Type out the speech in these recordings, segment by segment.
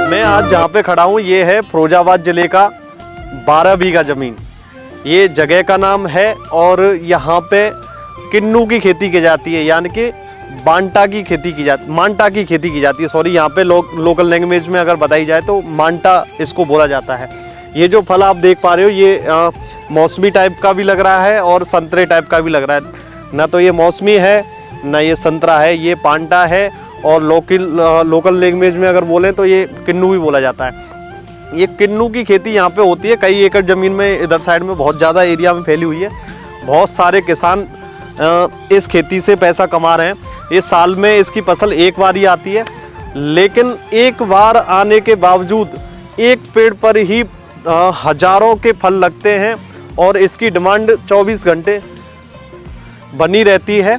मैं आज जहाँ पे खड़ा हूँ ये है फिरोजाबाद जिले का 12 बीघा ज़मीन। ये जगह का नाम है और यहाँ पे किन्नू की खेती की जाती है, यानी कि मांटा की खेती की जाती है। सॉरी, यहाँ पे लोकल लैंग्वेज में अगर बताई जाए तो मांटा इसको बोला जाता है। ये जो फल आप देख पा रहे हो ये मौसमी टाइप का भी लग रहा है और संतरे टाइप का भी लग रहा है। ना तो ये मौसमी है ना ये संतरा है, ये पांटा है और लोकल लैंग्वेज में अगर बोलें तो ये किन्नू भी बोला जाता है। ये किन्नू की खेती यहाँ पे होती है, कई एकड़ ज़मीन में इधर साइड में बहुत ज़्यादा एरिया में फैली हुई है। बहुत सारे किसान इस खेती से पैसा कमा रहे हैं। ये साल में इसकी फसल एक बार ही आती है, लेकिन एक बार आने के बावजूद एक पेड़ पर ही हजारों के फल लगते हैं और इसकी डिमांड 24 घंटे बनी रहती है।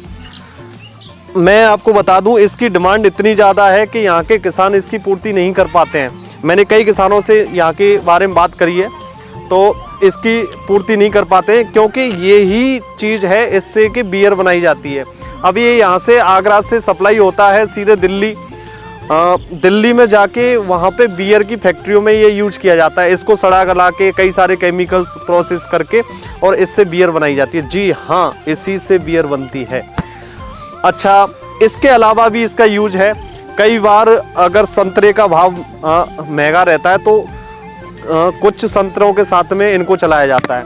मैं आपको बता दूं, इसकी डिमांड इतनी ज़्यादा है कि यहाँ के किसान इसकी पूर्ति नहीं कर पाते हैं। मैंने कई किसानों से यहाँ के बारे में बात करी है तो इसकी पूर्ति नहीं कर पाते हैं, क्योंकि ये ही चीज़ है इससे कि बियर बनाई जाती है। अब ये यहाँ से आगरा से सप्लाई होता है सीधे दिल्ली में जाके वहाँ पे बियर की फैक्ट्रियों में ये यूज किया जाता है। इसको सड़ा गला के कई सारे केमिकल्स प्रोसेस करके और इससे बियर बनाई जाती है। जी हाँ, इसी से बियर बनती है। अच्छा, इसके अलावा भी इसका यूज है। कई बार अगर संतरे का भाव महंगा रहता है तो कुछ संतरों के साथ में इनको चलाया जाता है।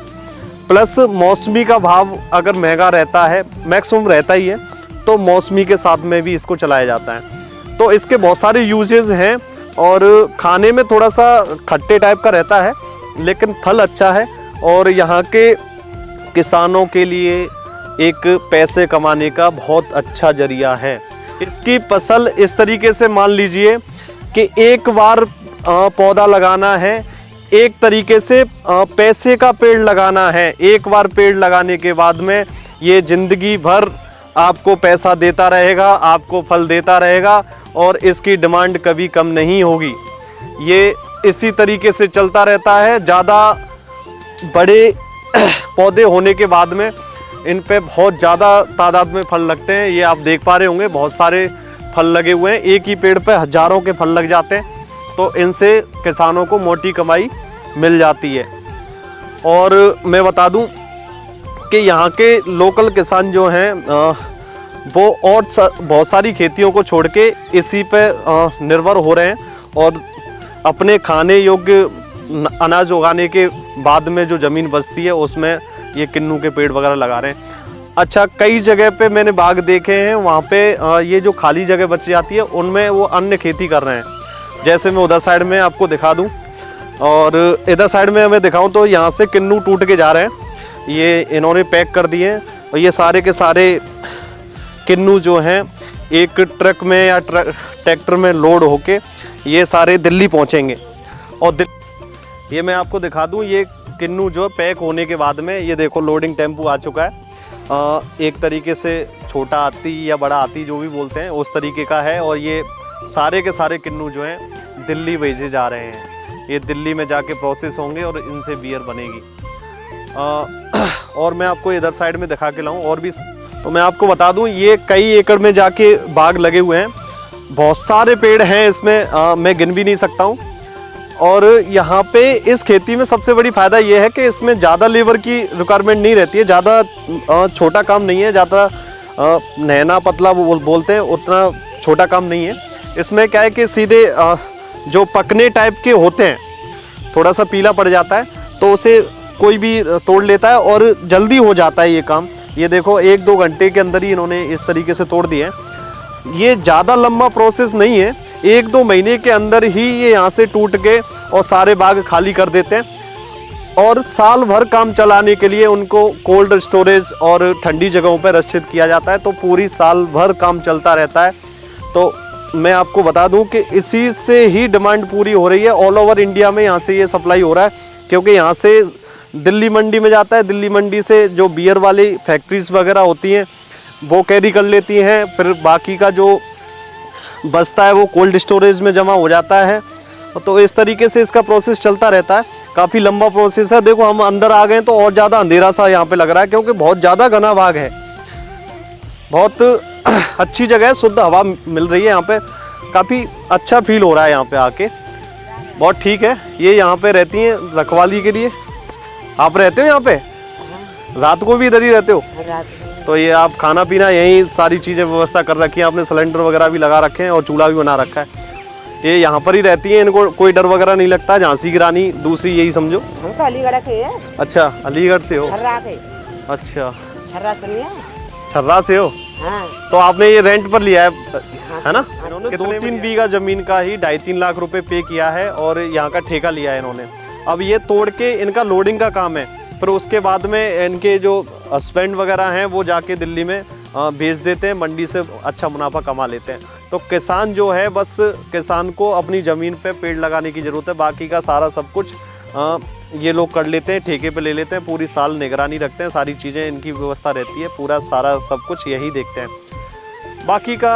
प्लस मौसमी का भाव अगर महंगा रहता है, मैक्सिमम रहता ही है, तो मौसमी के साथ में भी इसको चलाया जाता है। तो इसके बहुत सारे यूजेस हैं और खाने में थोड़ा सा खट्टे टाइप का रहता है, लेकिन फल अच्छा है और यहाँ के किसानों के लिए एक पैसे कमाने का बहुत अच्छा जरिया है। इसकी फसल इस तरीके से मान लीजिए कि एक बार पौधा लगाना है, एक तरीके से पैसे का पेड़ लगाना है। एक बार पेड़ लगाने के बाद में ये जिंदगी भर आपको पैसा देता रहेगा, आपको फल देता रहेगा और इसकी डिमांड कभी कम नहीं होगी। ये इसी तरीके से चलता रहता है। ज़्यादा बड़े पौधे होने के बाद में इन पे बहुत ज़्यादा तादाद में फल लगते हैं। ये आप देख पा रहे होंगे, बहुत सारे फल लगे हुए हैं। एक ही पेड़ पे हजारों के फल लग जाते हैं, तो इनसे किसानों को मोटी कमाई मिल जाती है। और मैं बता दूं कि यहाँ के लोकल किसान जो हैं वो और बहुत सारी खेतियों को छोड़ के इसी पे निर्भर हो रहे हैं और अपने खाने योग्य अनाज उगाने के बाद में जो ज़मीन बचती है उसमें ये किन्नू के पेड़ वगैरह लगा रहे हैं। अच्छा, कई जगह पे मैंने बाग देखे हैं, वहाँ पे ये जो खाली जगह बच जाती है उनमें वो अन्य खेती कर रहे हैं। जैसे मैं उधर साइड में आपको दिखा दूँ और इधर साइड में मैं दिखाऊँ तो यहाँ से किन्नू टूट के जा रहे हैं। ये इन्होंने पैक कर दिए हैं और ये सारे के सारे किन्नू जो हैं एक ट्रक में या ट्रैक्टर में लोड होके ये सारे दिल्ली पहुँचेंगे। और ये मैं आपको दिखा दूँ, ये किन्नू जो पैक होने के बाद में ये देखो लोडिंग टेम्पू आ चुका है। एक तरीके से छोटा हाथी या बड़ा हाथी जो भी बोलते हैं उस तरीके का है और ये सारे के सारे किन्नू जो हैं दिल्ली भेजे जा रहे हैं। ये दिल्ली में जाके प्रोसेस होंगे और इनसे बियर बनेगी। और मैं आपको इधर साइड में दिखा के लाऊं और भी, तो मैं आपको बता दूं ये कई एकड़ में जाके बाग लगे हुए हैं। बहुत सारे पेड़ हैं इसमें, मैं गिन भी नहीं सकता हूं। और यहाँ पे इस खेती में सबसे बड़ी फ़ायदा ये है कि इसमें ज़्यादा लेबर की रिक्वायरमेंट नहीं रहती है। ज़्यादा छोटा काम नहीं है, ज़्यादा नैना पतला वो बोलते हैं उतना छोटा काम नहीं है। इसमें क्या है कि सीधे जो पकने टाइप के होते हैं, थोड़ा सा पीला पड़ जाता है तो उसे कोई भी तोड़ लेता है और जल्दी हो जाता है ये काम। ये देखो 1-2 घंटे के अंदर ही इन्होंने इस तरीके से तोड़ दिए हैं। ये ज़्यादा लंबा प्रोसेस नहीं है, 1-2 महीने के अंदर ही ये यहाँ से टूट के और सारे बाग खाली कर देते हैं। और साल भर काम चलाने के लिए उनको कोल्ड स्टोरेज और ठंडी जगहों पर रक्षित किया जाता है, तो पूरी साल भर काम चलता रहता है। तो मैं आपको बता दूं कि इसी से ही डिमांड पूरी हो रही है। ऑल ओवर इंडिया में यहाँ से ये सप्लाई हो रहा है, क्योंकि यहाँ से दिल्ली मंडी में जाता है। दिल्ली मंडी से जो बियर वाली फैक्ट्रीज वगैरह होती हैं वो कैरी कर लेती हैं, फिर बाकी का जो बचता है वो कोल्ड स्टोरेज में जमा हो जाता है। तो इस तरीके से इसका प्रोसेस चलता रहता है। काफ़ी लंबा प्रोसेस है। देखो हम अंदर आ गए तो और ज़्यादा अंधेरा सा यहाँ पे लग रहा है, क्योंकि बहुत ज़्यादा घना बाग है। बहुत अच्छी जगह है, शुद्ध हवा मिल रही है यहाँ पे, काफ़ी अच्छा फील हो रहा है यहाँ पे आके। बहुत ठीक है। ये यहाँ पे रहती हैं रखवाली के लिए। आप रहते हो यहाँ पे? रात को भी इधर ही रहते हो? रात तो ये आप खाना पीना यहीं सारी चीज़ें व्यवस्था कर रखी हैं आपने, सिलेंडर वगैरह भी लगा रखे हैं और चूल्हा भी बना रखा है। ये यहाँ पर ही रहती हैं, इनको कोई डर वगैरह नहीं लगता? झांसी की रानी दूसरी यही समझो। हम तो अलीगढ़ के हैं। अच्छा, अलीगढ़ से हो? छर्रा के। अच्छा, छर्रा सुनिए? छर्रा से हो? हाँ। तो आपने ये रेंट पर लिया है ना? हाँ। इन्होंने 2-3 बीघा जमीन का ही 2.5-3 लाख रुपए पे किया है और यहाँ का ठेका लिया है इन्होंने। अब ये तोड़ के इनका लोडिंग का काम है, फिर उसके बाद में इनके जो हस्बैंड वगैरह हैं वो जाके दिल्ली में भेज देते हैं, मंडी से अच्छा मुनाफा कमा लेते हैं। तो किसान जो है, बस किसान को अपनी ज़मीन पे पेड़ लगाने की ज़रूरत है, बाकी का सारा सब कुछ ये लोग कर लेते हैं, ठेके पे ले लेते हैं, पूरी साल निगरानी रखते हैं, सारी चीज़ें इनकी व्यवस्था रहती है, पूरा सारा सब कुछ यही देखते हैं। बाकी का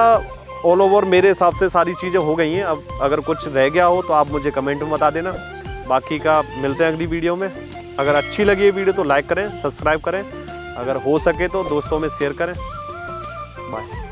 ऑल ओवर मेरे हिसाब से सारी चीज़ें हो गई हैं। अब अगर कुछ रह गया हो तो आप मुझे कमेंट में बता देना। बाकी का मिलते हैं अगली वीडियो में। अगर अच्छी लगी ये वीडियो तो लाइक करें, सब्सक्राइब करें, अगर हो सके तो दोस्तों में शेयर करें। बाय।